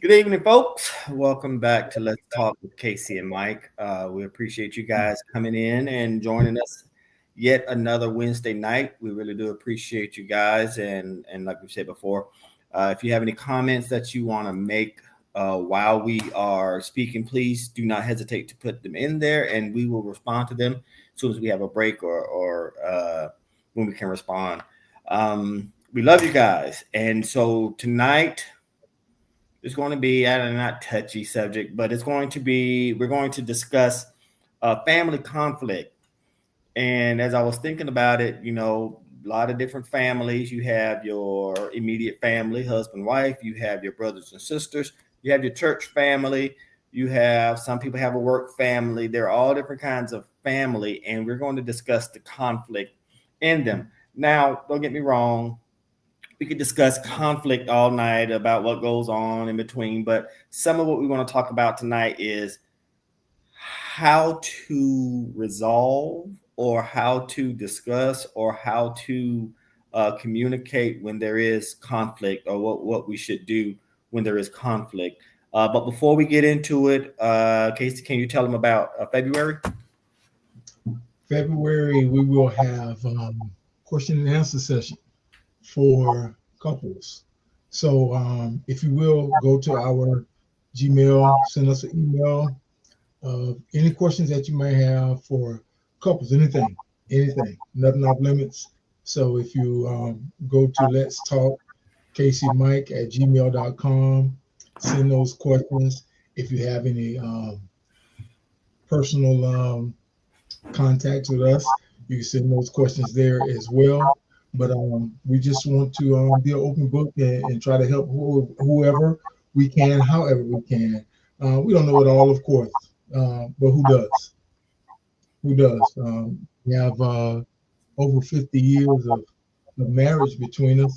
Good evening, folks. Welcome back to Let's Talk with Casey and Mike. We appreciate you guys coming in and joining us yet another Wednesday night. We really do appreciate you guys. And like we said before, if you have any comments that you want to make while we are speaking, please do not hesitate to put them in there, and we will respond to them as soon as we have a break or when we can respond. We love you guys, and so tonight it's going to be a not touchy subject, but it's going to be we're going to discuss family conflict. And as I was thinking about it, a lot of different families. You have your immediate family, husband, wife. You have your brothers and sisters. You have your church family. You have some people have a work family. There are all different kinds of family, and we're going to discuss the conflict in them. Now, don't get me wrong, we could discuss conflict all night about what goes on in between, but some of what we want to talk about tonight is how to resolve or how to discuss or how to communicate when there is conflict, or what we should do when there is conflict. But before we get into it, Casey, can you tell them about February? February, we will have question and answer session for couples. So if you will go to our Gmail, send us an email of any questions that you may have for couples, anything, nothing off limits. So if you go to Let's Talk Casey Mike at gmail.com, send those questions. If you have any personal contacts with us, you can send those questions there as well. But we just want to be an open book and try to help whoever we can, however we can. We don't know it all, of course, but who does? Who does? We have over 50 years of marriage between us.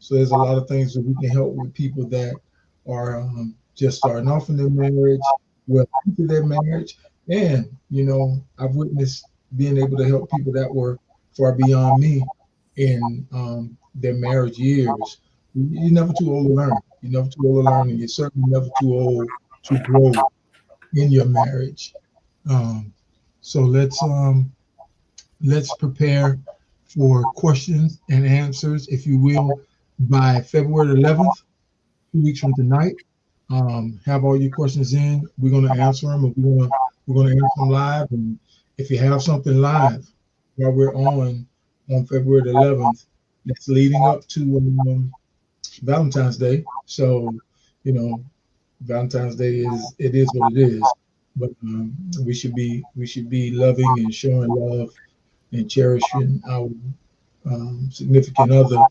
So there's a lot of things that we can help with people that are just starting off in their marriage, well into their marriage. And, I've witnessed being able to help people that were far beyond me in their marriage years. You're never too old to learn. You're never too old to learn, and you're certainly never too old to grow in your marriage. Um, so let's prepare for questions and answers, if you will, by February 11th, 2 weeks from tonight. Have all your questions in. We're going to answer them, and we're going to answer them live. And if you have something live while we're on February 11th, that's leading up to Valentine's Day. So, Valentine's Day is what it is. But we should be loving and showing love and cherishing our significant other,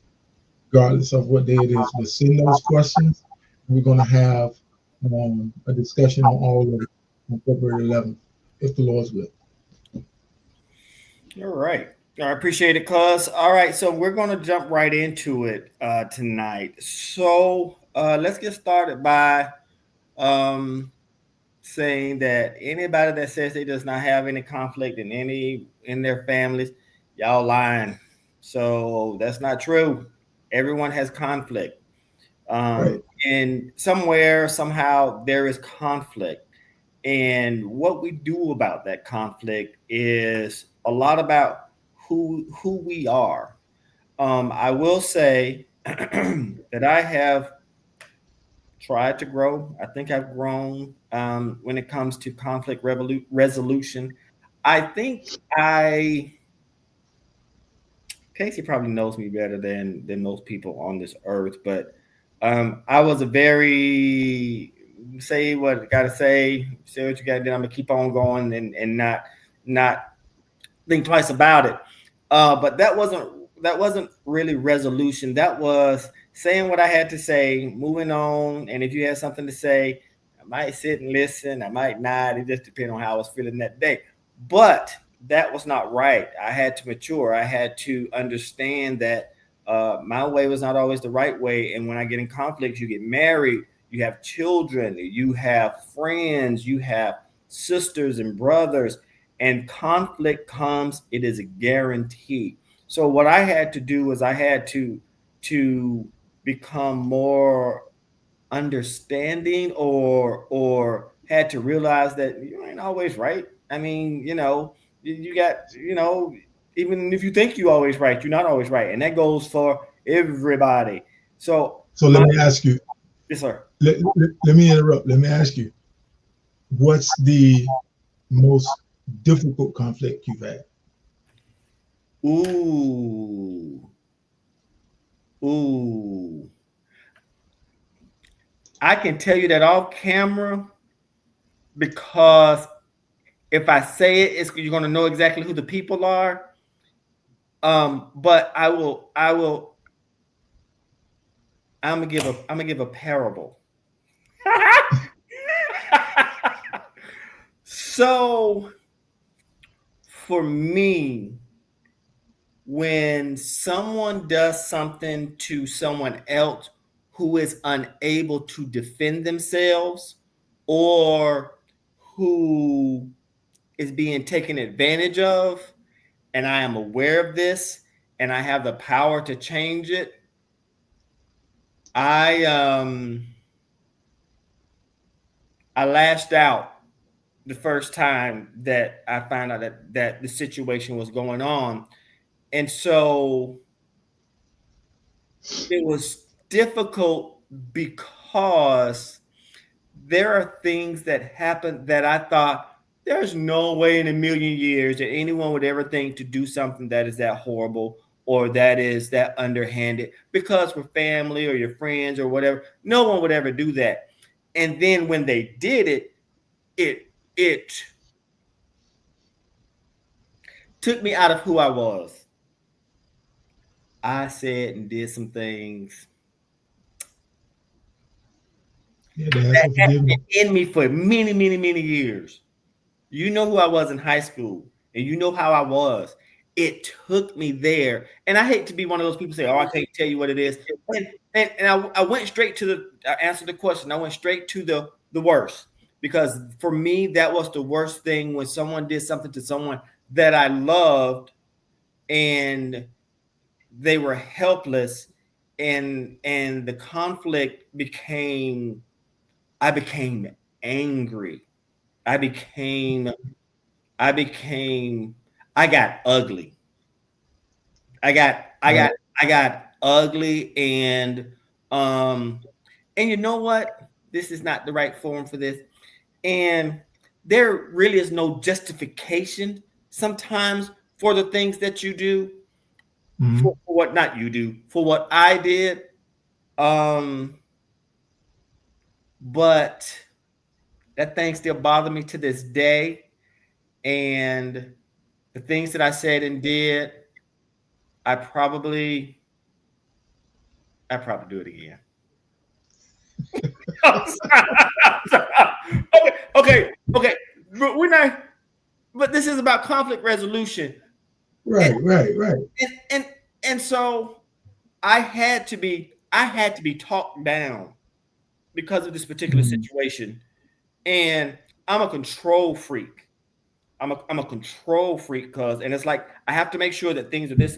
regardless of what day it is. But send those questions. We're going to have a discussion on all of it on February 11th, if the Lord's will. All right. I appreciate it, cuz. All right, so we're going to jump right into it tonight. So let's get started by saying that anybody that says they does not have any conflict in their families, y'all lying. So that's not true. Everyone has conflict. Right. And somewhere, somehow, there is conflict. And what we do about that conflict is a lot about who we are. I will say that I have tried to grow. I think I've grown when it comes to conflict resolution. I think Casey probably knows me better than most people on this earth, but I was a very say what I gotta say what you gotta do. I'm gonna keep on going and not think twice about it. But that wasn't really resolution. That was saying what I had to say, moving on. And if you had something to say, I might sit and listen. I might not. It just depends on how I was feeling that day. But that was not right. I had to mature. I had to understand that my way was not always the right way. And when I get in conflict, you get married, you have children, you have friends, you have sisters and brothers, and conflict comes. It is a guarantee. So what I had to do was I had to become more understanding or had to realize that you ain't always right. I mean, you got, even if you think you always right, you're not always right. And that goes for everybody. So So let me ask you, yes, sir. let me interrupt. Let me ask you, what's the most difficult conflict you've had? Ooh. Ooh. I can tell you that off camera because if I say it, you're gonna know exactly who the people are. But I'm gonna give a parable. So for me, when someone does something to someone else who is unable to defend themselves or who is being taken advantage of, and I am aware of this and I have the power to change it, I lashed out the first time that I found out that the situation was going on. And so it was difficult because there are things that happen that I thought there's no way in a million years that anyone would ever think to do something that is that horrible or that is that underhanded, because we're family or your friends or whatever. No one would ever do that. And then when they did it, it took me out of who I was. I said and did some things that had been in me for many, many, many years. You know who I was in high school, and you know how I was. It took me there, and I hate to be one of those people say, "Oh, I can't tell you what it is." And I went straight to I answered the question. I went straight to the worst, because for me that was the worst thing, when someone did something to someone that I loved, and they were helpless, and the conflict became. I became angry. I became I got ugly. I got ugly, and you know what? This is not the right forum for this. And there really is no justification sometimes for the things that you do, for what not you do, for what I did. But that thing still bothers me to this day. And the things that I said and did, I probably do it again. Okay. We're not, but this is about conflict resolution. Right. And so I had to be talked down because of this particular situation. And I'm a control freak. I'm a control freak, and it's like I have to make sure that things are this.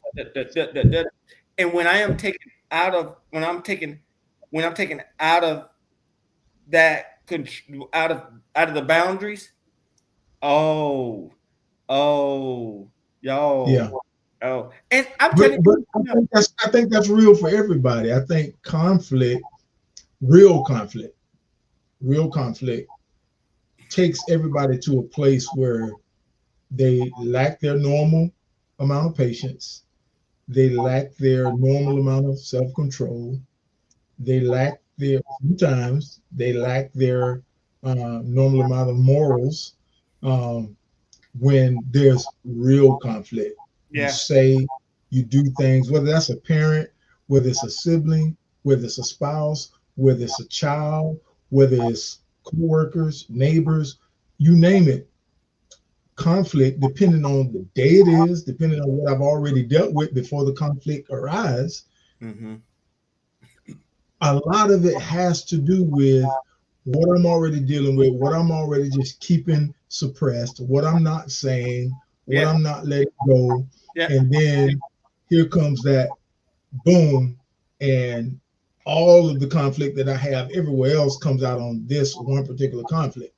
And when I am taken out of that out of the boundaries, y'all. Yeah. Oh, and I'm telling you, I think that's real for everybody. I think real conflict takes everybody to a place where they lack their normal amount of patience. They lack their normal amount of self-control. Sometimes they lack their normal amount of morals. When there's real conflict, yeah. You do things, whether that's a parent, whether it's a sibling, whether it's a spouse, whether it's a child, whether it's coworkers, neighbors, you name it. Conflict, depending on the day it is, depending on what I've already dealt with before the conflict arises, a lot of it has to do with what I'm already dealing with, what I'm already just keeping suppressed, what I'm not saying, what I'm not letting go. And then here comes that boom, and all of the conflict that I have everywhere else comes out on this one particular conflict.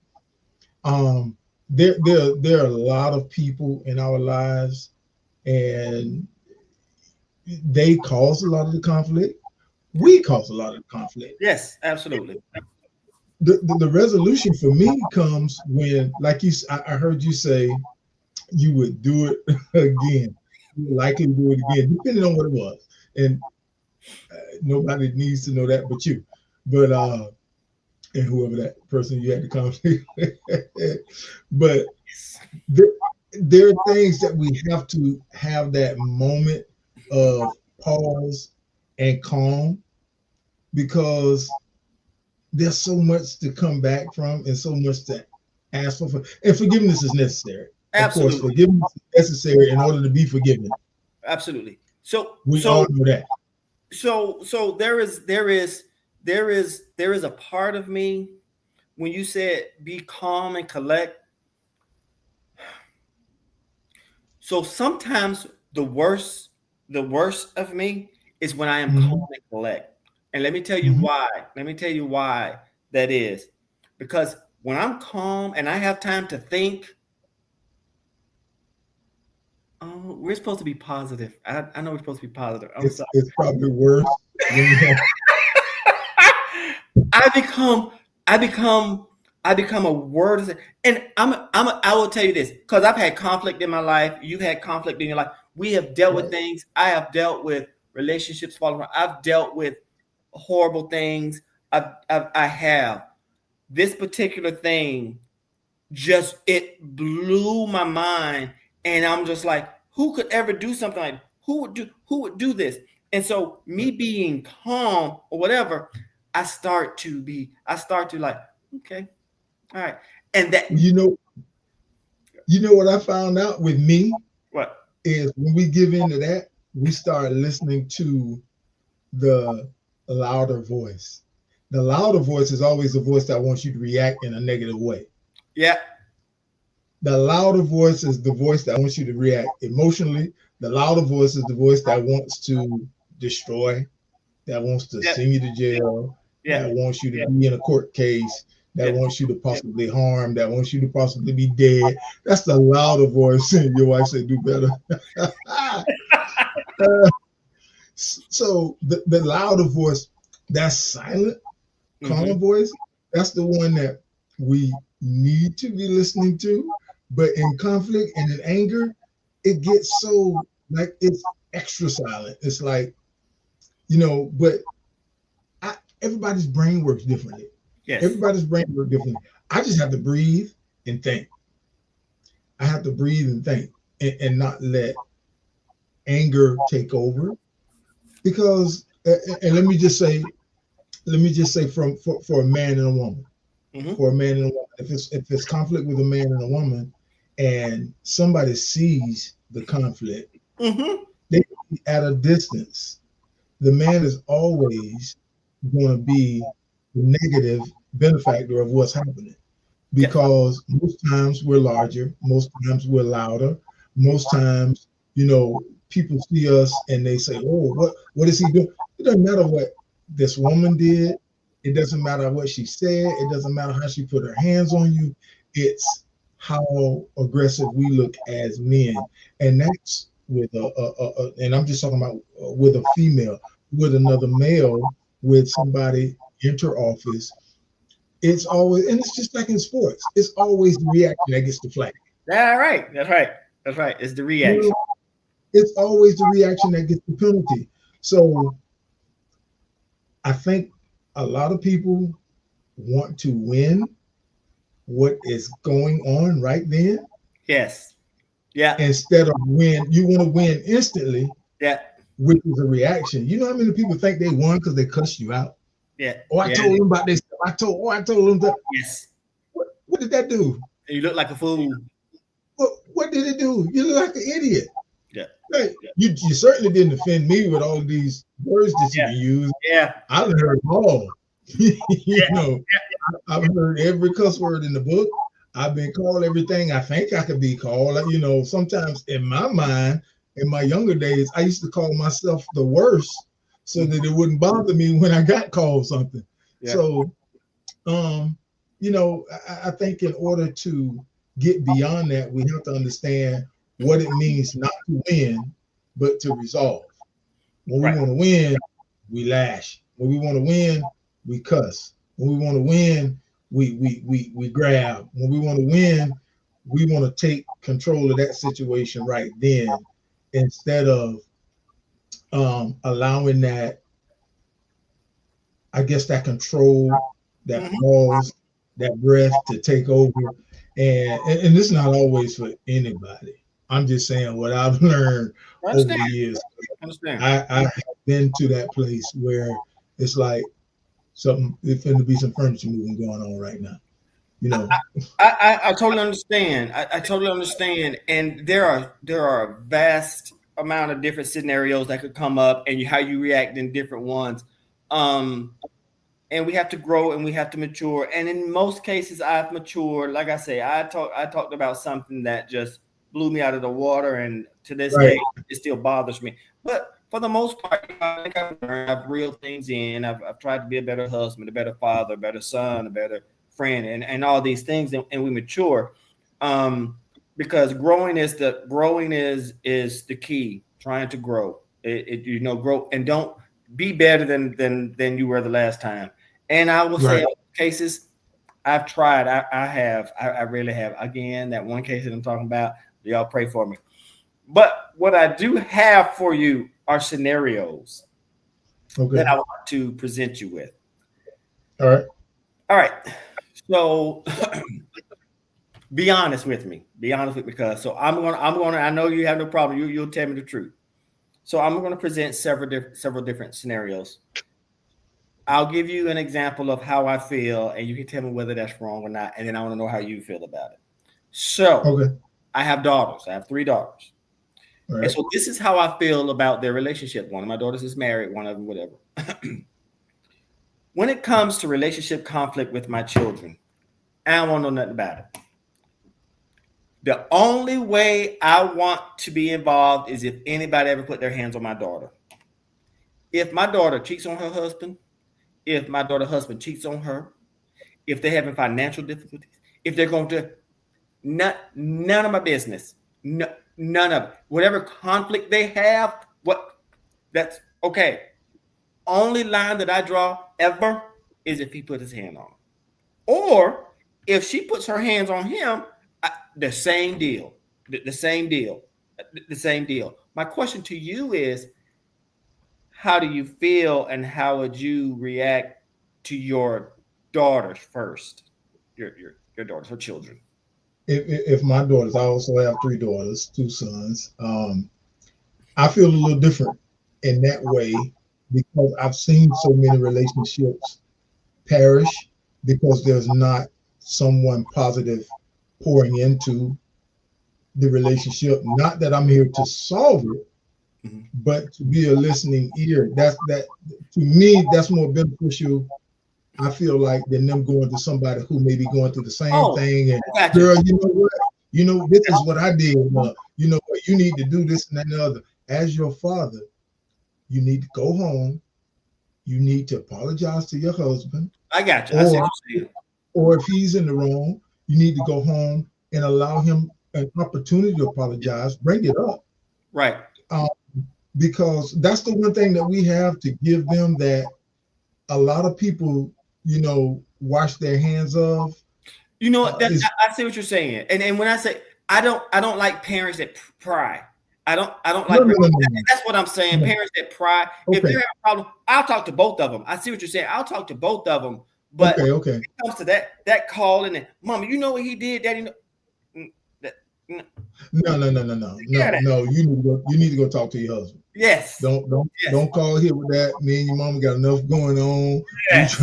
There are a lot of people in our lives, and they cause a lot of the conflict. We cause a lot of the conflict. Yes, absolutely. The resolution for me comes when, like I heard you say, you would do it again. You would likely do it again, depending on what it was. And nobody needs to know that but you. But and whoever that person you had the conflict with. But there are things that we have to have that moment of pause and calm, because there's so much to come back from and so much to ask for. And forgiveness is necessary. Absolutely. Of course, forgiveness is necessary in order to be forgiven. Absolutely. So we all know that. So there is a part of me when you said be calm and collect. So sometimes the worst of me is when I am calm and collect. And let me tell you why. Let me tell you why that is. Because when I'm calm and I have time to think, we're supposed to be positive. I know we're supposed to be positive. It's probably worse. I become a word, and I will tell you this, because I've had conflict in my life. You've had conflict in your life. We have dealt with things. I have dealt with relationships falling apart. I've dealt with horrible things. I have. This particular thing it blew my mind, and I'm just like, who could ever do something like that? Who would do this? And so me being calm or whatever, I start to like, okay, all right. And that you know what I found out with me? What? Is when we give into that, we start listening to the louder voice. The louder voice is always the voice that wants you to react in a negative way. Yeah. The louder voice is the voice that wants you to react emotionally. The louder voice is the voice that wants to destroy, that wants to send you to jail, that wants you to be in a court case, that wants you to possibly harm, that wants you to possibly be dead. That's the louder voice. Your wife said, do better. So the louder voice, that's silent, calm voice, that's the one that we need to be listening to. But in conflict and in anger, it gets so like it's extra silent. It's like, but everybody's brain works differently. Yes. Everybody's brain works differently. I just have to breathe and think. I have to breathe and think and not let anger take over. Because, and let me just say for a man and a woman, for a man and a woman, if it's conflict with a man and a woman, and somebody sees the conflict, they at a distance, the man is always going to be the negative benefactor of what's happening, because most times we're larger, most times we're louder, most times, people see us and they say, oh, what is he doing? It doesn't matter what this woman did. It doesn't matter what she said. It doesn't matter how she put her hands on you. It's how aggressive we look as men. And that's with and I'm just talking about with a female, with another male, with somebody enter office. It's always, and it's just like in sports, it's always the reaction that gets the flag. That's right. It's the reaction. It's always the reaction that gets the penalty. So I think a lot of people want to win what is going on right then. Yes. Yeah. Instead of you want to win instantly. Yeah. Which is a reaction. You know how many people think they won because they cussed you out? Yeah. I told them about this. I told them that. Yes. What did that do? You look like a fool. What did it do? You look like an idiot. Yeah. Right. You certainly didn't offend me with all of these words that you use. Yeah. I've heard them all. I've heard every cuss word in the book. I've been called everything I think I could be called. Sometimes in my mind, in my younger days, I used to call myself the worst so that it wouldn't bother me when I got called something. Yeah. So, I think in order to get beyond that, we have to understand what it means not to win, but to resolve. When we want to win, we lash. When we want to win, we cuss. When we want to win, we grab. When we want to win, we want to take control of that situation right then, instead of allowing that, I guess, that control, that pause, that breath to take over. And it's not always for anybody. I'm just saying what I've learned over the years. I have been to that place where it's like it's going to be some furniture moving going on right now. I totally understand. I totally understand. And there are a vast amount of different scenarios that could come up, and how you react in different ones. And we have to grow and we have to mature. And in most cases, I've matured. Like I say, I talked about something that just blew me out of the water, and to this day, it still bothers me. But for the most part, I think I've reeled things in. I've tried to be a better husband, a better father, a better son, a better friend, and all these things, and we mature. Because growing is the key. Trying to grow, grow, and don't be better than you were the last time. And I will say, in cases I've tried, I really have. Again, that one case that I'm talking about, y'all pray for me. But what I do have for you are scenarios that I want to present you with. All right. So be honest with me. Because so I'm gonna. I know you have no problem. You'll tell me the truth. So I'm going to present several different scenarios. I'll give you an example of how I feel, and you can tell me whether that's wrong or not. And then I want to know how you feel about it. So I have daughters. I have 3 daughters. Right. And so this is how I feel about their relationship. One of my daughters is married, one of them, whatever. When it comes to relationship conflict with my children, I don't want to know nothing about it. The only way I want to be involved is if anybody ever put their hands on my daughter. If my daughter cheats on her husband, if my daughter's husband cheats on her, if they're having financial difficulties, if they're going to, none of my business. No, none of it. Whatever conflict they have, that's okay. Only line that I draw ever is if he put his hand on her. Or if she puts her hands on him, the same deal. My question to you is, how do you feel, and how would you react to your daughters first? Your daughters, her children. If my daughters, I also have 3 daughters, 2 sons. I feel a little different in that way, because I've seen so many relationships perish because there's not someone positive pouring into the relationship. Not that I'm here to solve it, but to be a listening ear. That to me, that's more beneficial, I feel like, than them going to somebody who may be going through the same thing. And girl, you know what? This is what I did. You know what? You need to do this and that and the other. As your father, you need to go home. You need to apologize to your husband. I got you. Or if he's in the wrong, you need to go home and allow him an opportunity to apologize. Bring it up. Right. Because that's the one thing that we have to give them, that a lot of people, wash their hands of. I see what you're saying. And when I say, I don't like parents that pry. I don't like. No. That's what I'm saying. No. Parents that pry. Okay. If they're having a problem, I'll talk to both of them. I see what you're saying. I'll talk to both of them. But when it comes to that calling and, Mama, you know what he did, Daddy? No. You need to go talk to your husband. Yes. Don't call here with that. Me and your mama got enough going on. Yes.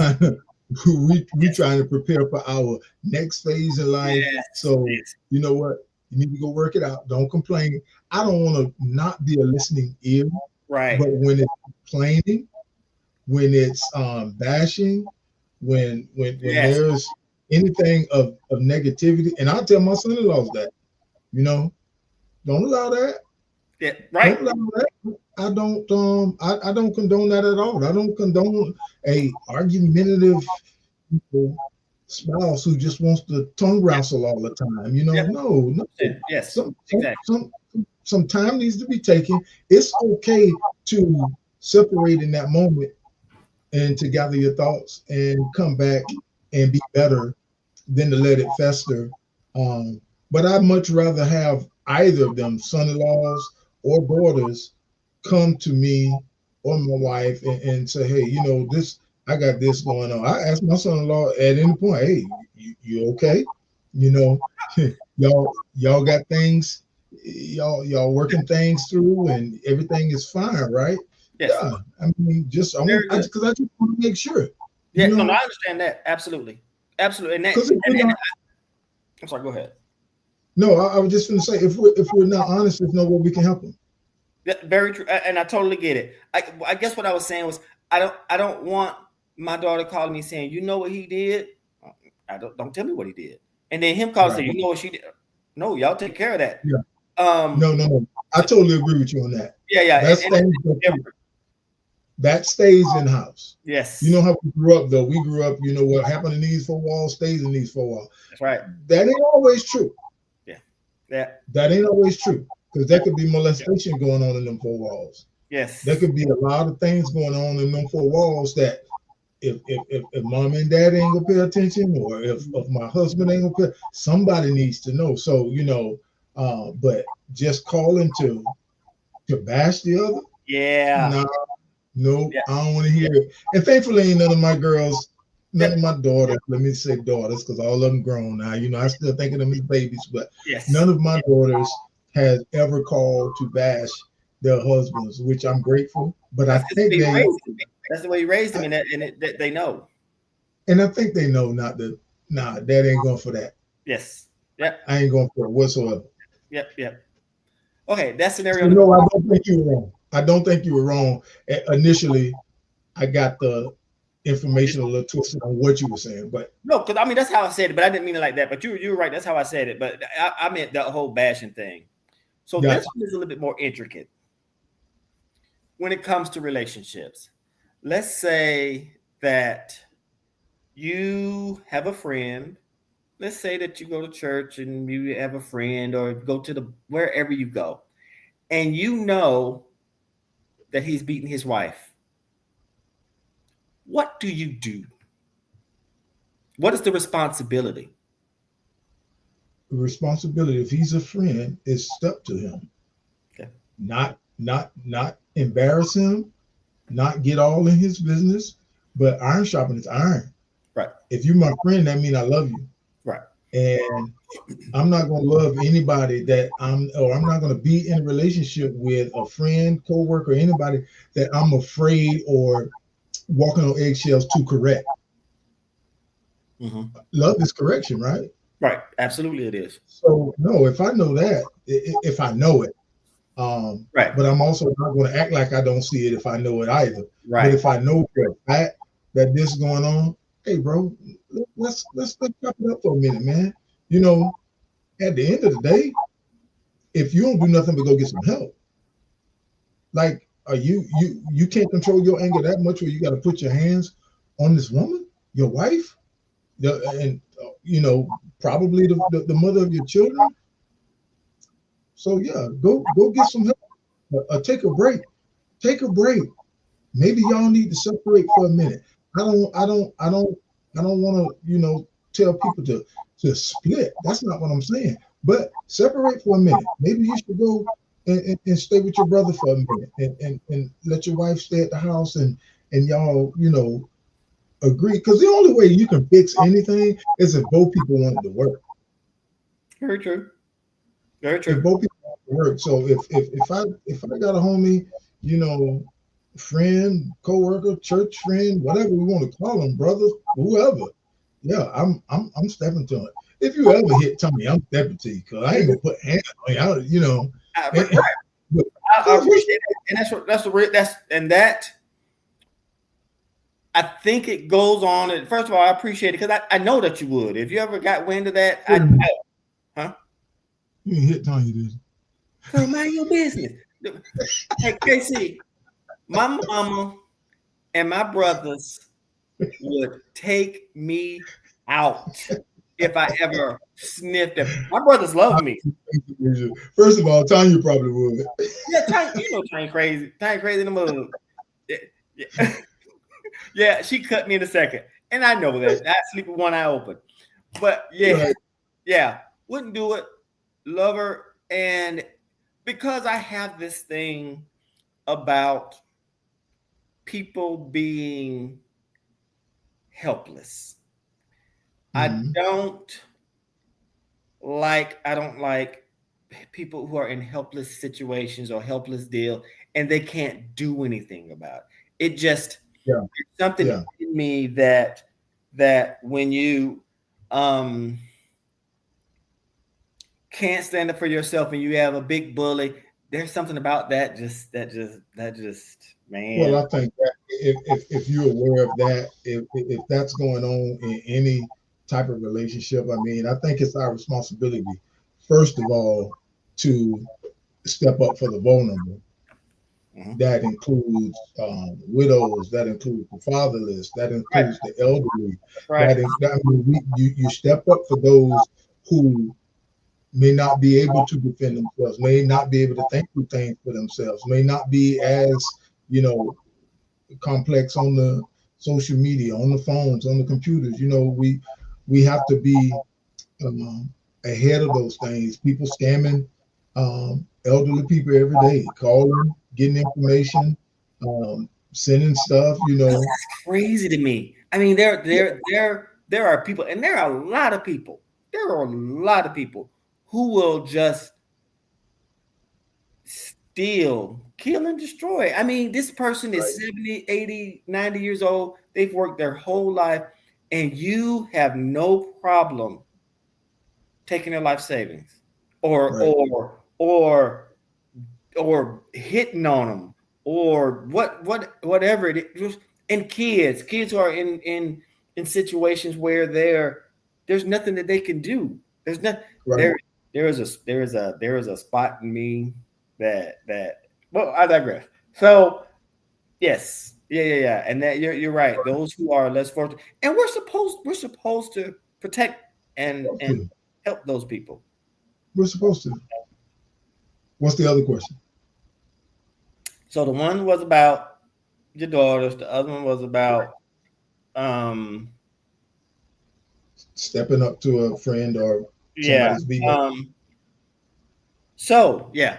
We trying to prepare for our next phase in life. Yes. So you know what? You need to go work it out. Don't complain. I don't want to not be a listening ear. Right. But when it's complaining, when it's bashing, when there's anything of negativity, and I tell my son-in-laws that, don't allow that. Yeah, right. I don't condone that at all. I don't condone a argumentative spouse who just wants to tongue wrestle all the time. No. Yes, Some, exactly. some time needs to be taken. It's okay to separate in that moment and to gather your thoughts and come back and be better than to let it fester. But I'd much rather have either of them, son-in-laws or daughters, come to me or my wife and say, hey, this, I got this going on. I ask my son-in-law at any point, hey, you okay? Y'all got things, y'all working things through and everything is fine, right? Yes. Yeah. I mean, because I just want to make sure. Yeah, no, I understand that. Absolutely. And that, I'm sorry, go ahead. No, I was just going to say, if we're not honest, there's no way we can help them. Very true, and I totally get it. I guess what I was saying was, I don't want my daughter calling me saying, you know what he did. Don't tell me what he did, and then him calling saying, you know what she did. No, y'all take care of that. Yeah. No. I totally agree with you on that. Yeah. That stays in house. Yes. You know how we grew up, though. We grew up, what happened in these four walls stays in these four walls. That's right. That ain't always true. Yeah. That ain't always true, because there could be molestation going on in them four walls. Yes. There could be a lot of things going on in them four walls that if mom and dad ain't gonna pay attention, or if my husband ain't gonna pay, somebody needs to know. So, but just calling to bash the other. Yeah. No, I don't want to hear it. And thankfully, ain't none of my girls, none of my daughters, let me say daughters, because all of them grown now. I still think of them as babies, but none of my daughters has ever called to bash their husbands, which I'm grateful. But I think that's the way you raised them, and they know. And I think they know not that. Nah, Dad ain't going for that. Yes. Yep. I ain't going for it whatsoever. Yep. Okay, that scenario. So, no, I don't think you were wrong. I don't think you were wrong. Initially, I got the information a little twisted on what you were saying, but no, because I mean that's how I said it, but I didn't mean it like that. But you were right. That's how I said it. But I meant the whole bashing thing. So this one is a little bit more intricate when it comes to relationships. Let's say that you have a friend. Let's say that you go to church and you have a friend, or go to wherever you go, and you know that he's beating his wife. What do you do? What is the responsibility? The responsibility, if he's a friend, is stuck to him. Okay. Not embarrass him, not get all in his business, but iron sharpens iron. Right. If you're my friend, that means I love you. Right. And I'm not going to love anybody I'm not going to be in a relationship with a friend, coworker, anybody that I'm afraid or walking on eggshells to correct. Mm-hmm. Love is correction, right? Right. Absolutely, it is. So no, if I know that, if I know it, right. But I'm also not going to act like I don't see it if I know it either. Right. But if I know for a fact that this is going on, hey, bro, let's chop it up for a minute, man. At the end of the day, if you don't do nothing but go get some help, like, are you can't control your anger that much where you got to put your hands on this woman, your wife, and probably the mother of your children. So yeah, go get some help. Take a break. Maybe y'all need to separate for a minute. I don't want to tell people to split. That's not what I'm saying. But separate for a minute. Maybe you should go and stay with your brother for a minute and let your wife stay at the house and y'all agree. Because the only way you can fix anything is if both people want it to work. Very true. Very true. If both people want it to work. So if I got a homie, friend, coworker, church friend, whatever we want to call them, brother, whoever. Yeah, I'm stepping to it. If you ever hit Tommy, I'm stepping to you, because I ain't gonna put hands on you. I appreciate it, and that I think it goes on. And first of all, I appreciate it because I know that you would. If you ever got wind of that, You hit Tanya, did you? Girl, mind your business. Hey, Casey, my mama and my brothers would take me out if I ever sniffed them. My brothers love me. First of all, Tanya probably would. Yeah, Tiny crazy. Tiny crazy in the mug. Yeah, yeah. Yeah, she cut me in a second. And I know that. I sleep with one eye open. But yeah, Right. yeah, wouldn't do it. Love her. And because I have this thing about people being helpless, Mhm. I don't like people who are in helpless situations or helpless deal and they can't do anything about it. It just Yeah. it's something Yeah. in me that when you um can't stand up for yourself and you have a big bully, there's something about that just Well, man. I think that if you're aware of that, if that's going on in any type of relationship, I mean, I think it's our responsibility, first of all, to step up for the vulnerable. Mhm. That includes widows. That includes the fatherless. That Right, includes the elderly. that's right. I mean, you step up for those who may not be able to defend themselves, may not be able to think through things for themselves, may not be as you know complex on the social media, on the phones, on the computers. We have to be um, ahead of those things. People scamming elderly people every day, calling, getting information, sending stuff. That's crazy to me. I mean, there are people, and there are a lot of people. There are a lot of people who will just steal, kill, and destroy. I mean, this person is Right, 70, 80, 90 years old. They've worked their whole life, and you have no problem taking their life savings or right, or or or hitting on them or whatever it is. And kids who are in situations where there's nothing that they can do. There's not right. there there is a spot in me that well, I digress. So yes, yeah, and that you're right. Those who are less fortunate, and we're supposed to protect and help those people. We're supposed to. What's the other question? So the one was about your daughters. The other one was about um Stepping up to a friend or yeah. somebody's beating up. So yeah.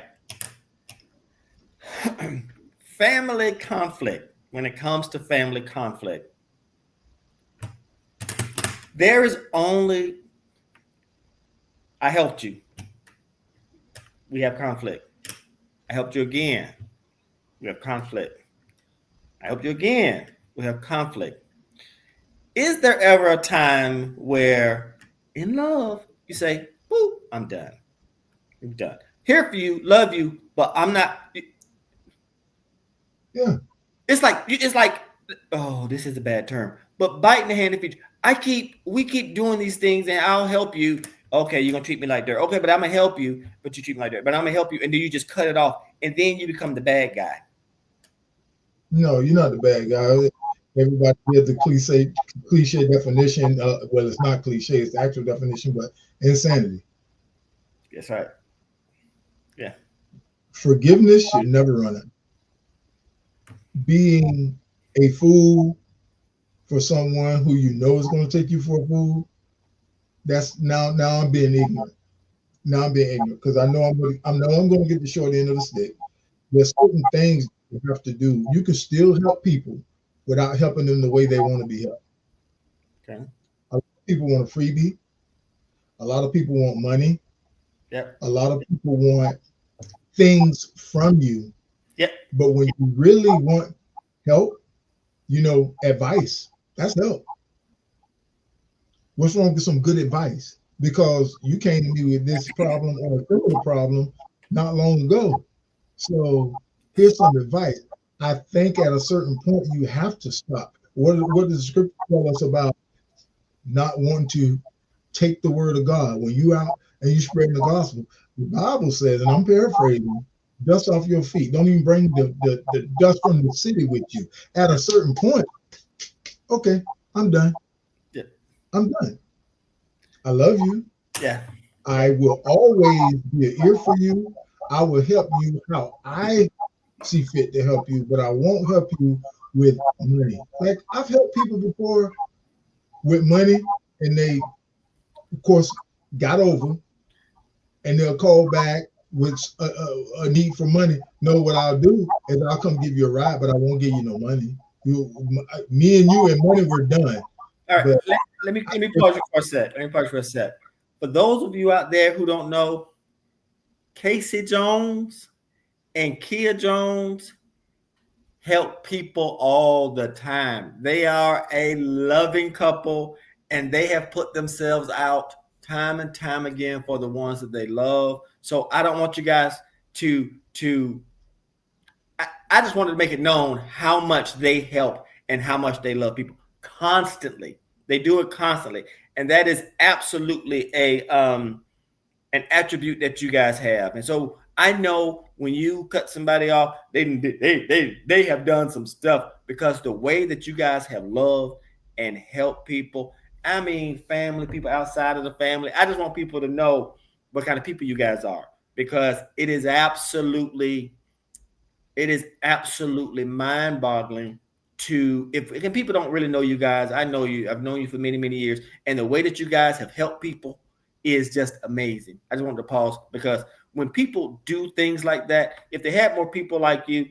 Family conflict. When it comes to family conflict, there is only I helped you. We have conflict. I helped you again. We have conflict. I helped you again. We have conflict. Is there ever a time where in love you say, "Boop, I'm done. I'm done. Here for you, love you, but I'm not." Yeah. It's like oh, this is a bad term, but biting the hand if you. We keep doing these things, and I'll help you. Okay, you're gonna treat me like dirt. Okay, but I'm gonna help you, but you treat me like dirt. But I'm gonna help you, and then you just cut it off, and then you become the bad guy. No, you're not the bad guy. Everybody gives the cliche definition. Well, it's not cliche; it's the actual definition. But insanity. That's right. Yeah. Forgiveness should never run out. Being a fool for someone who you know is going to take you for a fool. That's now I'm being ignorant. Now I'm being ignorant because I'm going to get the short end of the stick. There's certain things you have to do. You can still help people without helping them the way they want to be helped. Okay. A lot of people want a freebie. A lot of people want money. Yep. A lot of people want things from you. Yep. But when you really want help, advice, that's help. What's wrong with some good advice? Because you came to me with this problem or a similar problem not long ago. So here's some advice. I think at a certain point you have to stop. What does the scripture tell us about not wanting to take the word of God when you out and you spreading the gospel? The Bible says, and I'm paraphrasing, dust off your feet. Don't even bring the dust from the city with you. At a certain point, okay, I'm done. Yeah. I'm done. I love you. Yeah. I will always be an ear for you. I will help you how I see fit to help you, but I won't help you with money. Like I've helped people before with money, and they, of course, got over, and they'll call back with a need for money. No, what I'll do is I'll come give you a ride, but I won't give you no money. Me and you and money, we're done. All right. But Let me pause you for a sec. Let me pause you for a sec. For those of you out there who don't know, Casey Jones and Kia Jones help people all the time. They are a loving couple, and they have put themselves out time and time again for the ones that they love. So I don't want you guys to I just wanted to make it known how much they help and how much they love people constantly. They do it constantly, and that is absolutely a an attribute that you guys have. And so I know when you cut somebody off, they have done some stuff because the way that you guys have loved and helped people. I mean, family, people outside of the family. I just want people to know what kind of people you guys are because it is absolutely mind-boggling to if people don't really know you guys. I know you. I've known you for many, many years, and the way that you guys have helped people is just amazing. I just wanted to pause because when people do things like that, if they had more people like you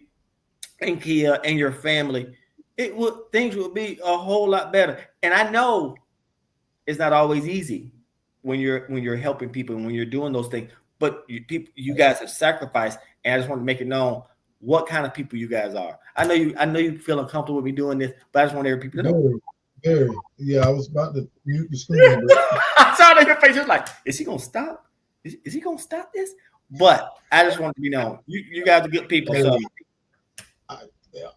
and Kia and your family, it would things would be a whole lot better. And I know it's not always easy when you're helping people and when you're doing those things, but you guys have sacrificed, and I just want to make it known what kind of people you guys are. I know you feel uncomfortable with me doing this, but I just want every people to know. very, yeah, I was about to mute the screen, but I saw that in your face. You're like, is he gonna stop? Is he gonna stop this? But I just want to be known. You guys are good people. So I,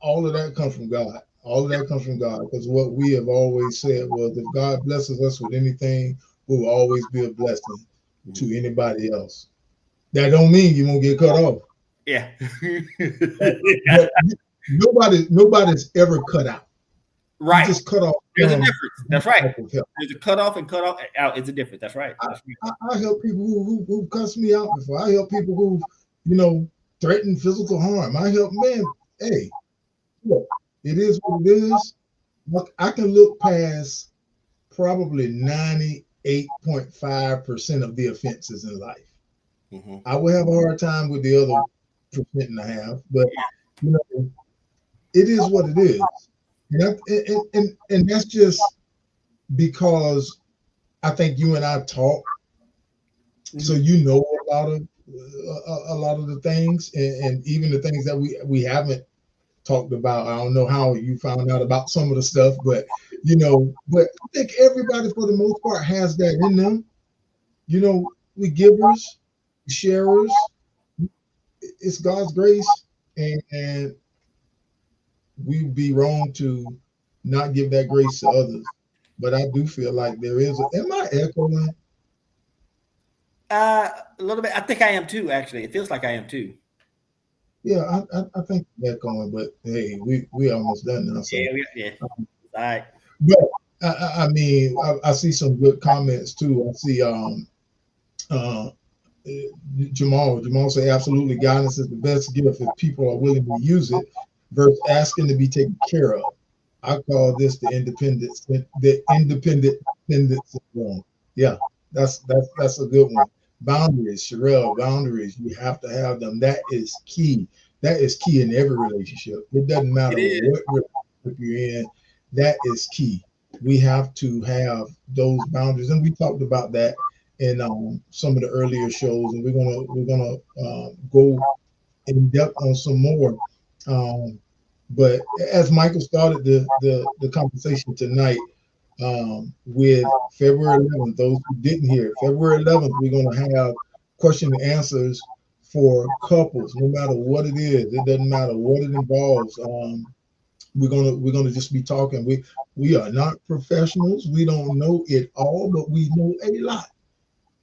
all of that comes from God. All of that comes from God because what we have always said was if God blesses us with anything, we will always be a blessing to anybody else. That don't mean you won't get cut off. yeah. But nobody's ever cut out. Right. You just cut off. There's a difference. That's right. There's a cut off and cut off out. It's a difference. That's right. That's right. I help people who cuss me out before. I help people who threaten physical harm. I help men. Hey, look, it is what it is. Look, I can look past probably 98.5% of the offenses in life. Mm-hmm. I will have a hard time with the other percent and a half, but it is what it is. And that's just because I think you and I talk, so you know a lot of the things, and even the things that we haven't talked about. I don't know how you found out about some of the stuff, but I think everybody for the most part has that in them. We givers, sharers. It's God's grace, and we'd be wrong to not give that grace to others. But I do feel like there is. Am I echoing? A little bit. I think I am too. Actually, it feels like I am too. Yeah, I think echoing. But hey, we almost done now. So. Yeah. All right. But I mean, I see some good comments too. I see Jamal say absolutely guidance is the best gift if people are willing to use it versus asking to be taken care of. I call this the independent syndrome. Yeah, that's a good one. Boundaries, Sherelle, boundaries. You have to have them. That is key. That is key in every relationship. It doesn't matter what relationship you're in. That is key. We have to have those boundaries, and we talked about that in some of the earlier shows, and we're gonna go in depth on some more. But as Michael started the conversation tonight with February 11th, those who didn't hear, February 11th, we're going to have question and answers for couples, no matter what it is. It doesn't matter what it involves. We're gonna just be talking. We are not professionals. We don't know it all, but we know a lot.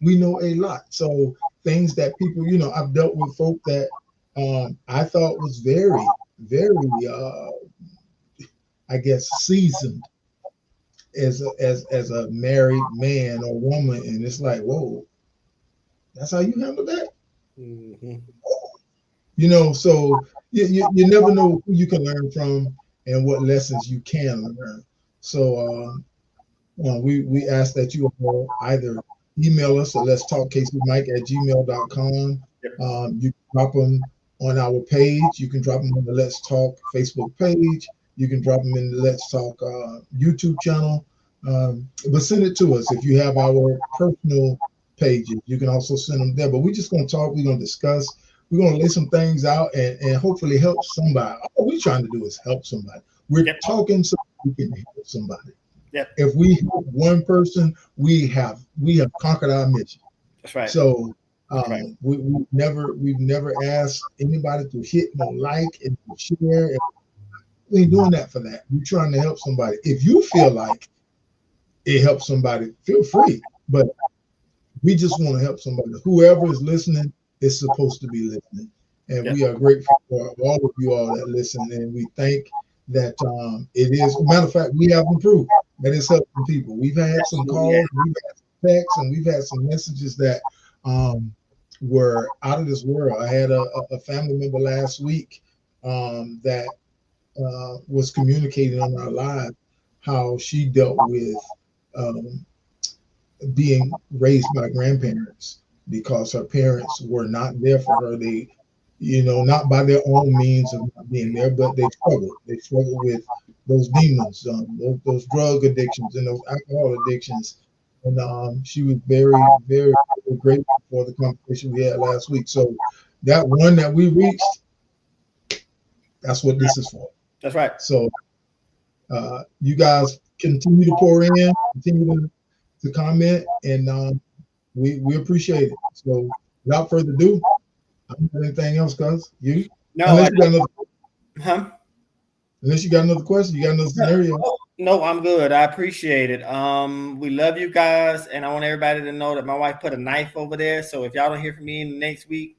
We know a lot. So things that people, I've dealt with folk that I thought was very, very, I guess, seasoned as a married man or woman, and it's like, whoa, that's how you handle that. Mm-hmm. So you never know who you can learn from and what lessons you can learn. So we ask that you all either email us at let's talk kcmike@gmail.com. Yep. You can drop them on our page. You can drop them on the Let's Talk Facebook page. You can drop them in the Let's Talk YouTube channel. But send it to us. If you have our personal pages, you can also send them there. But we're just going to talk. We're going to discuss. We're going to lay some things out and hopefully help somebody. All we're trying to do is help somebody. We're talking so we can help somebody. Yep. If we help one person, we have conquered our mission. That's right. So we've never asked anybody to hit no like and share. We ain't doing that for that. We're trying to help somebody. If you feel like it helps somebody, feel free. But we just want to help somebody. Whoever is listening is supposed to be listening. And we are grateful for all of you all that listen. And we think that it is, matter of fact, we have improved that it's helping people. We've had some calls, we've had some texts, and we've had some messages that were out of this world. I had a family member last week that was communicating on our live how she dealt with being raised by grandparents because her parents were not there for her. They, not by their own means of not being there, but they struggled. They struggled with those demons, those drug addictions and those alcohol addictions. And she was very, very, very grateful for the conversation we had last week. So that one that we reached, that's what this is for. That's right. So you guys continue to pour in, continue to comment, and we appreciate it. So without further ado, I don't have anything else, cuz you? No, unless you got another question, you got another scenario. No, I'm good. I appreciate it. We love you guys, and I want everybody to know that my wife put a knife over there. So if y'all don't hear from me in the next week,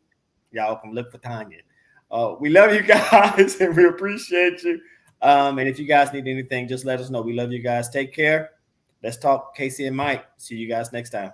y'all can look for Tanya. We love you guys, and we appreciate you. And if you guys need anything, just let us know. We love you guys. Take care. Let's talk, Casey and Mike. See you guys next time.